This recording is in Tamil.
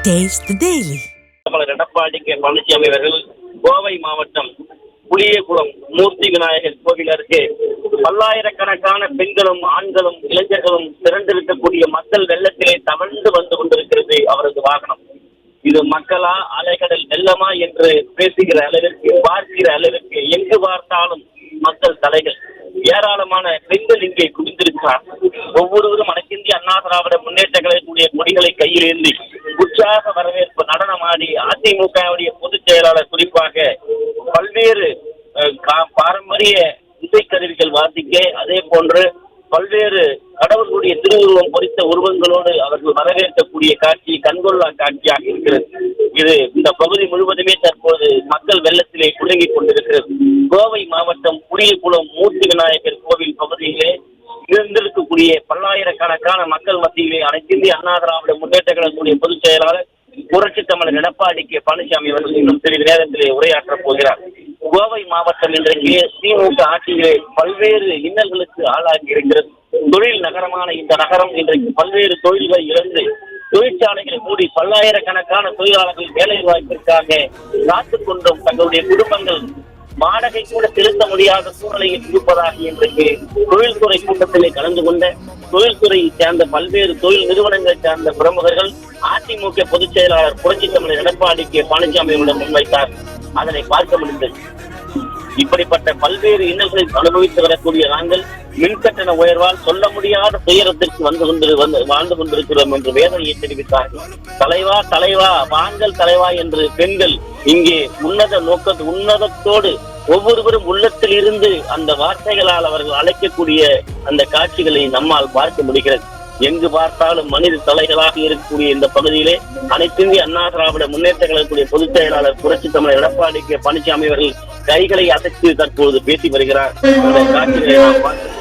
Taste the Daily. Edappadi K Palaniswami அவர்கள் கோவை மாவட்டம் புளியகுளம் மூர்த்தி விநாயகர் கோவில் அருகே பல்லாயிரக்கணக்கான பெண்களும் ஆண்களும் இளைஞர்களும் திரண்டிருக்கக்கூடிய மக்கள் வெள்ளத்திலே தவழ்ந்து வந்து கொண்டிருக்கிறது அவரது வாகனம். இது மக்களா அலைகடல் வெள்ளமா என்று பேசுகிற அளவிற்கு, பார்க்கிற அளவிற்கு எங்கு பார்த்தாலும் மக்கள் தலைகள். ஏராளமான பெண்கள் இங்கே குவிந்திருக்கிறார். ஒவ்வொருவரும் அனைத்திந்திய அண்ணா திராவிட முன்னேற்ற கழகத்துடைய கொடிகளை கையில் ஏந்தி உற்சாக வரவேற்பு நடனமாடி அதிமுகவுடைய பொதுச் செயலாளர் குறிப்பாக பல்வேறு பாரம்பரிய இசைக்கருவிகள் வாசிக்க, அதே போன்று பல்வேறு கடவுளுடைய திருவுருவம் பொறித்த உருவங்களோடு அவர்கள் வரவேற்கக்கூடிய காட்சி கண்கொள்ளா காட்சியாக இருக்கிறது. இது இந்த பகுதி முழுவதுமே தற்போது மக்கள் வெள்ளத்திலே குலுங்கிக் கொண்டிருக்கிறது. கோவை மாவட்டம் புளியகுளம் மூர்த்தி விநாயகர் கோவில் பகுதியிலே இருந்திருக்கக்கூடிய பல்லாயிரக்கணக்கான மக்கள் மத்தியிலே அனைத்திந்திய அண்ணா திராவிட முன்னேற்ற கழகத்துடைய பொதுச் செயலாளர் புரட்சி தமிழர் எடப்பாடி கே பழனிசாமி அவர்கள் இன்னும் சிறிது நேரத்திலே உரையாற்றப் போகிறார். கோவை மாவட்டம் இன்றைக்கு திமுக ஆட்சியிலே பல்வேறு இன்னல்களுக்கு ஆளாகி இருக்கிறது. தொழில் நகரமான இந்த நகரம் இன்றைக்கு பல்வேறு தொழில்களை இழந்து தொழிற்சாலைகளை மூடி பல்லாயிரக்கணக்கான தொழிலாளர்கள் வேலை வாய்ப்பிற்காக காத்துக் கொண்டும் தங்களுடைய குடும்பங்கள் வாடகை கூட செலுத்த முடியாத சூழ்நிலையில் இருப்பதாக இன்றைக்கு தொழில்துறை கூட்டத்திலே கலந்து கொண்ட தொழில்துறையை சேர்ந்த பல்வேறு தொழில் நிறுவனங்களை சார்ந்த பிரமுகர்கள் அதிமுக பொதுச் செயலாளர் புரட்சி தமிழர் எடப்பாடி கே பழனிசாமியிடம் முன்வைத்தார். அதனை பார்க்க முடிந்தது. இப்படிப்பட்ட பல்வேறு இன்னல்களை அனுபவித்து வரக்கூடிய நாங்கள் மின்கட்டண உயர்வால் சொல்ல முடியாத துயரத்திற்கு வாழ்ந்து கொண்டிருக்கிறோம் என்று வேதனையை தெரிவித்தார்கள். தலைவா தலைவா வாங்கல் தலைவா என்று பெண்கள் இங்கே உன்னதத்தோடு ஒவ்வொருவரும் உள்ளத்தில் இருந்து அந்த வார்த்தைகளால் அவர்கள் அழைக்கக்கூடிய அந்த காட்சிகளை நம்மால் பார்க்க முடிகிறது. எங்கு பார்த்தாலும் மனித தலைகளாக இருக்கக்கூடிய இந்த பகுதியிலே அனைத்திந்திய அண்ணா திராவிட முன்னேற்ற கழகத்துடைய பொதுச் செயலாளர் புரட்சி தமிழர் எடப்பாடி கே பழனிசாமி அவர்கள் கைகளை அசைத்து தற்போது பேசி வருகிறார். அந்த காட்சிகளை நாம் பார்க்க